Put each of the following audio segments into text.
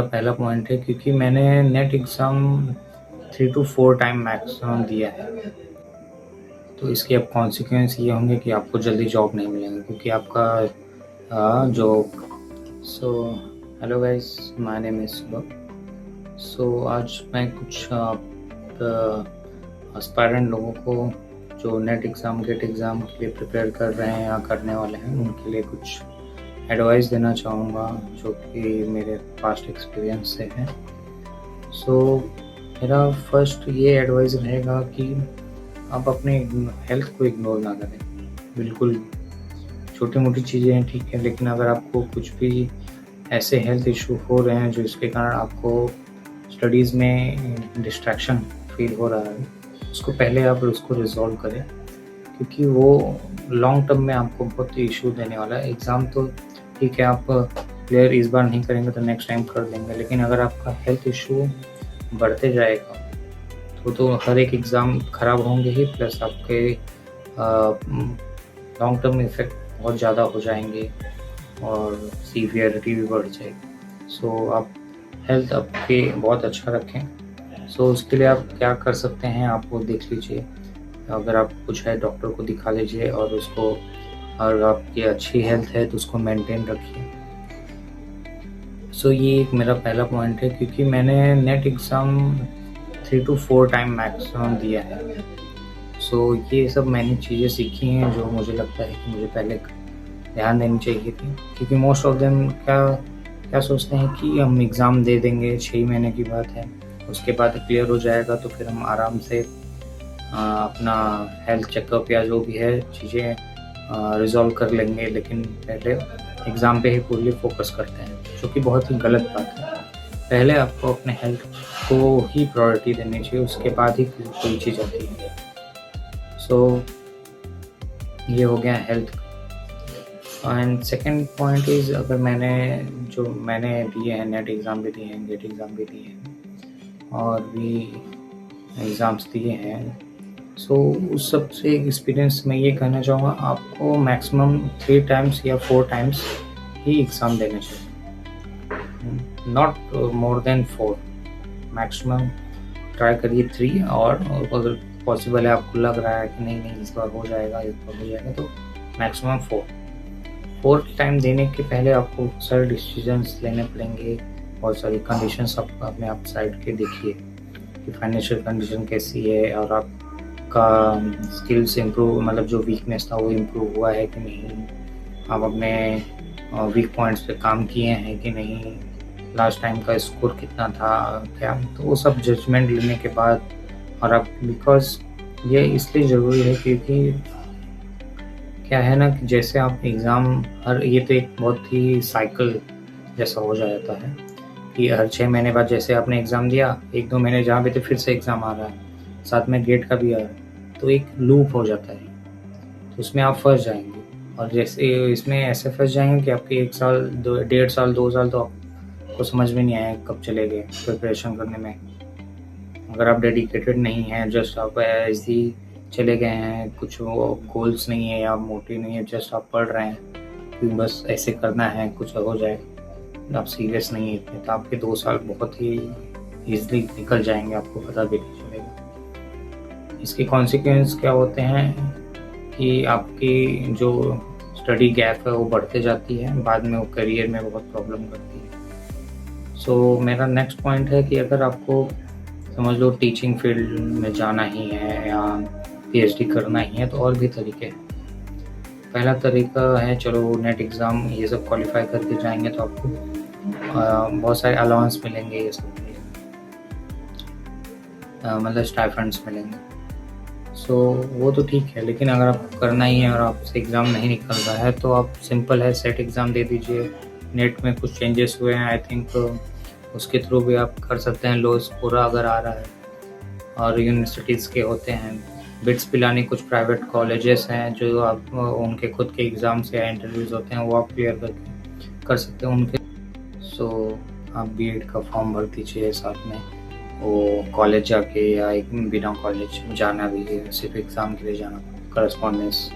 पहला पॉइंट है क्योंकि मैंने net exam 3 to 4 time maximum दिया है। तो इसके अब कॉन्सिक्वेंस ये होंगे कि आपको जल्दी जॉब नहीं मिलेंगे क्योंकि आपका जो so hello guys, my name is Shubham. So आज मैं कुछ एस्पायरेंट लोगों को जो नेट एग्ज़ाम गेट एग्ज़ाम के लिए प्रिपेयर कर रहे हैं या करने वाले हैं उनके लिए कुछ एडवाइस देना चाहूँगा जो कि मेरे पास्ट एक्सपीरियंस से है। सो मेरा फर्स्ट ये एडवाइस रहेगा कि आप अपने हेल्थ को इग्नोर ना करें। बिल्कुल छोटी-मोटी चीज़ें हैं, ठीक है, लेकिन अगर आपको कुछ भी ऐसे हेल्थ इश्यू हो रहे हैं जो इसके कारण आपको स्टडीज़ में डिस्ट्रैक्शन फ़ील हो रहा है, उसको पहले आप उसको रिज़ॉल्व करें क्योंकि वो लॉन्ग टर्म में आपको बहुत इश्यू देने वाला है। एग्ज़ाम तो ठीक है, आप क्लियर इस बार नहीं करेंगे तो नेक्स्ट टाइम कर लेंगे, लेकिन अगर आपका हेल्थ इश्यू बढ़ते जाएगा तो हर एक एग्ज़ाम ख़राब होंगे ही, प्लस आपके लॉन्ग टर्म इफ़ेक्ट बहुत ज़्यादा हो जाएंगे और सीवियरिटी भी बढ़ जाएगी। सो आप हेल्थ आपके बहुत अच्छा रखें। सो उसके लिए आप क्या कर सकते हैं, आप वो देख लीजिए। अगर आप कुछ है डॉक्टर को दिखा लीजिए और उसको, अगर आपकी अच्छी हेल्थ है तो उसको मेंटेन रखिए। सो ये एक मेरा पहला पॉइंट है क्योंकि मैंने net exam 3 to 4 time maximum दिया है। सो ये सब मैंने चीज़ें सीखी हैं जो मुझे लगता है कि मुझे पहले ध्यान देनी चाहिए थी, क्योंकि मोस्ट ऑफ देम क्या सोचते हैं कि हम एग्ज़ाम दे देंगे, 6 महीने की बात है, उसके बाद क्लियर हो जाएगा तो फिर हम आराम से अपना हेल्थ चेकअप या जो भी है चीज़ें रिज़ॉल्व कर लेंगे, लेकिन पहले एग्ज़ाम पे ही पूरी फोकस करते हैं, जो कि बहुत ही गलत बात है। पहले आपको अपने हेल्थ को ही प्रायोरिटी देनी चाहिए, उसके बाद ही कोई चीज़ आती है। सो ये हो गया health. And second point is, अगर मैंने दिए हैं, नेट एग्ज़ाम भी दिए हैं, गेट एग्ज़ाम भी दिए हैं और भी एग्ज़ाम्स दिए हैं, सो उस सब से एक्सपीरियंस मैं ये कहना चाहूँगा, आपको मैक्सिमम 3 टाइम्स या 4 टाइम्स ही एग्ज़ाम देने चाहिए, not more than 4। Maximum try करिए 3, और अगर पॉसिबल है, आपको लग रहा है कि नहीं इस बार हो जाएगा तो मैक्सिमम 4 टाइम देने के पहले आपको सारे डिसीजंस लेने पड़ेंगे, बहुत सारी कंडीशंस आप अपने आप साइड के देखिए कि फाइनेंशियल कंडीशन कैसी है और आपका स्किल्स इम्प्रूव, मतलब जो वीकनेस था वो इम्प्रूव हुआ है कि नहीं, आप अपने वीक पॉइंट्स पे काम किए हैं कि नहीं, लास्ट टाइम का स्कोर कितना था क्या, तो वो सब जजमेंट लेने के बाद, और आप, बिकॉज ये इसलिए ज़रूरी है क्योंकि क्या है ना कि जैसे आप एग्ज़ाम ये तो एक बहुत ही साइकिल जैसा हो जाता है कि हर 6 महीने बाद जैसे आपने एग्ज़ाम दिया, 1-2 महीने जहाँ पे तो फिर से एग्ज़ाम आ रहा है, साथ में गेट का भी आ रहा है, तो एक लूप हो जाता है, तो उसमें आप फँस जाएंगे। और जैसे इसमें ऐसे फँस जाएंगे कि आपके 1 साल, 1.5 साल, 2 साल तो आपको समझ में नहीं आया कब चले गए प्रिपरेशन करने में। अगर आप डेडिकेटेड नहीं हैं, जस्ट आप ऐसे ही चले गए हैं, कुछ वो गोल्स नहीं है या मोटिव नहीं है, जस्ट आप पढ़ रहे हैं कि बस ऐसे करना है, कुछ हो जाए, आप सीरियस नहीं है इतने, तो आपके 2 साल बहुत ही ईज़िली निकल जाएंगे, आपको पता भी नहीं चलेगा। इसके कॉन्सिक्वेंस क्या होते हैं कि आपकी जो स्टडी गैप है वो बढ़ते जाती है, बाद में वो करियर में बहुत प्रॉब्लम करती है। सो मेरा नेक्स्ट पॉइंट है कि अगर आपको समझ लो टीचिंग फील्ड में जाना ही है या पीएचडी करना ही है, तो और भी तरीके हैं। पहला तरीका है, चलो नेट एग्ज़ाम ये सब क्वालिफाई करके जाएंगे तो आपको बहुत सारे अलाउंस मिलेंगे, ये सब मतलब स्टाइपेंड्स मिलेंगे। सो वो तो ठीक है, लेकिन अगर आपको करना ही है और आपसे एग्ज़ाम नहीं निकल रहा है तो आप सिंपल है, सेट एग्ज़ाम दे दीजिए। नेट में कुछ चेंजेस हुए हैं, आई थिंक उसके थ्रू भी आप कर सकते हैं, लो स्कोर अगर आ रहा है, और यूनिवर्सिटीज़ के होते हैं, बिट्स पिलानी कुछ प्राइवेट कॉलेजेस हैं जो आप उनके खुद के एग्ज़ाम्स या इंटरव्यूज़ होते हैं वो आप क्लियर कर सकते हैं उनके। सो आप बीएड का फॉर्म भर दीजिए, साथ में वो कॉलेज जाके या एक बिना कॉलेज जाना भी है, सिर्फ एग्ज़ाम के लिए जाना, करस्पॉन्डेंस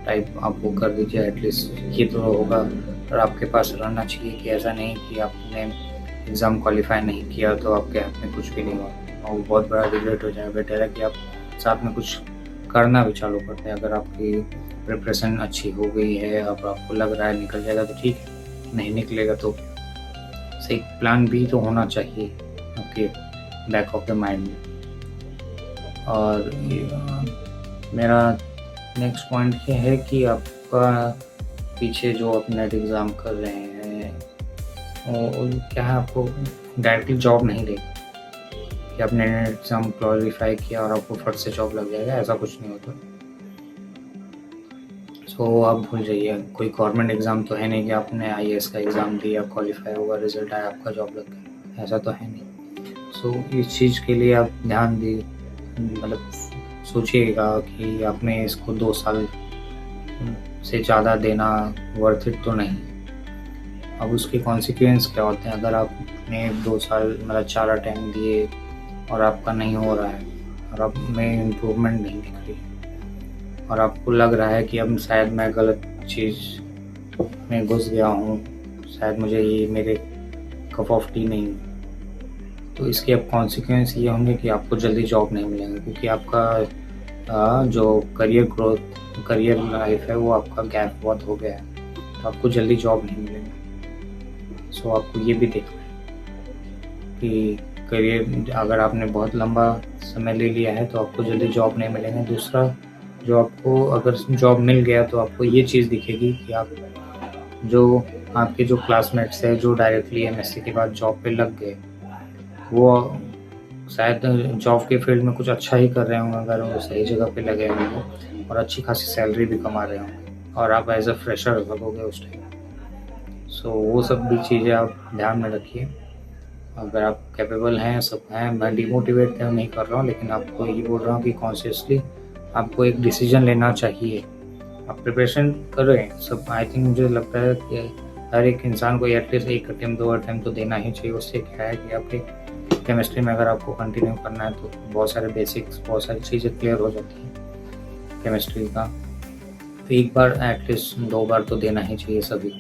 टाइप आप वो कर दीजिए। एटलीस्ट ये तो होगा, और आपके पास रहना चाहिए कि ऐसा नहीं कि आपने एग्ज़ाम क्वालिफ़ाई नहीं किया तो आपके हाथ में कुछ भी नहीं हुआ और बहुत बड़ा रिग्रेट हो जाएगा। बेटर है कि आप साथ में कुछ करना भी चालू करते हैं। अगर आपकी प्रिपरेशन अच्छी हो गई है, अब आपको लग रहा है निकल जाएगा तो ठीक है, नहीं निकलेगा तो सही प्लान बी तो होना चाहिए आपके बैक ऑफ द माइंड में। और मेरा नेक्स्ट पॉइंट ये है कि आपका पीछे जो आप नेट एग्ज़ाम कर रहे हैं क्या है, आपको डायरेक्टली जॉब नहीं देगा कि आपने नेट एग्ज़ाम क्वालिफाई किया और आपको फट से जॉब लग जाएगा, ऐसा कुछ नहीं होता। सो आप भूल जाइए, कोई गवर्नमेंट एग्ज़ाम तो है नहीं कि आपने आईएएस का एग्ज़ाम दिया, क्वालिफाई हुआ, रिजल्ट आया, आपका जॉब लग गया, ऐसा तो है नहीं। सो इस चीज़ के लिए आप ध्यान मतलब सोचिएगा कि आपने इसको 2 साल से ज़्यादा देना वर्थ इट तो नहीं। अब उसके कॉन्सिक्वेंस क्या होते हैं अगर आपने 2 साल मतलब 4 अटेम्प्ट दिए और आपका नहीं हो रहा है और आप में इम्प्रूवमेंट नहीं दिख रही है और आपको लग रहा है कि अब शायद मैं गलत चीज़ में घुस गया हूँ, शायद मुझे ये मेरे कप ऑफ टी नहीं, तो इसके अब कॉन्सिक्वेंस ये होंगे कि आपको जल्दी जॉब नहीं मिलेंगे क्योंकि आपका जो करियर लाइफ है वो आपका गैप बहुत हो गया है, तो आपको जल्दी जॉब नहीं मिलेगी। सो आपको ये भी देखना है कि करियर अगर आपने बहुत लंबा समय ले लिया है तो आपको जल्दी जॉब नहीं मिलेगा। दूसरा, जो आपको अगर जॉब मिल गया तो आपको ये चीज़ दिखेगी कि आपके जो क्लासमेट्स हैं जो डायरेक्टली एमएससी के बाद जॉब पे लग गए, वो शायद जॉब के फील्ड में कुछ अच्छा ही कर रहे होंगे अगर वो सही जगह पे लगे होंगे और अच्छी खासी सैलरी भी कमा रहे होंगे और आप एज अ फ्रेशर लगोगे उस टाइम। सो वो सब भी चीज़ें आप ध्यान में रखिए। अगर आप कैपेबल हैं, सब हैं, मैं डिमोटिवेट तो नहीं कर रहा हूँ, लेकिन आपको ये बोल रहा हूँ कि कॉन्शियसली आपको एक डिसीजन लेना चाहिए। आप प्रिपरेशन कर रहे हैं सब, आई थिंक मुझे लगता है कि हर एक इंसान को एटलीस्ट 1 अटेम्प्ट 2 अटेम्प्ट तो देना ही चाहिए। उससे क्या है कि आपके केमिस्ट्री में अगर आपको कंटिन्यू करना है तो बहुत सारे बेसिक्स, बहुत सारी चीज़ें क्लियर हो जाती हैं केमिस्ट्री का, तो एक बार एटलीस्ट 2 बार तो देना ही चाहिए सभी।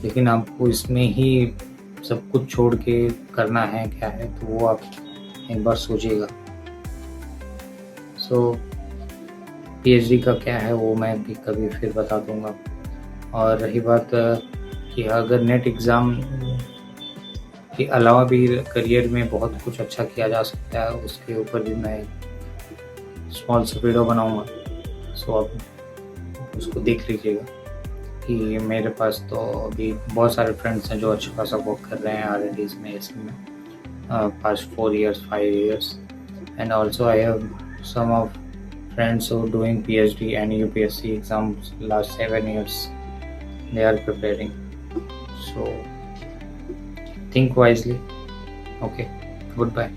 लेकिन आपको इसमें ही सब कुछ छोड़ के करना है क्या है, तो वो आप एक बार सोचिएगा। सो पीएचडी का क्या है वो मैं भी कभी फिर बता दूंगा। और रही बात कि अगर नेट एग्ज़ाम के अलावा भी करियर में बहुत कुछ अच्छा किया जा सकता है, उसके ऊपर भी मैं स्मॉल सा वीडियो बनाऊँगा। सो आप उसको देख लीजिएगा कि मेरे पास तो अभी बहुत सारे फ्रेंड्स हैं जो अच्छा खासा वर्क कर रहे हैं R&Ds में, इसमें past 4 years 5 years, and also I have some of friends who are doing PhD and UPSC exams last 7 years they are preparing. So think wisely. Okay, goodbye.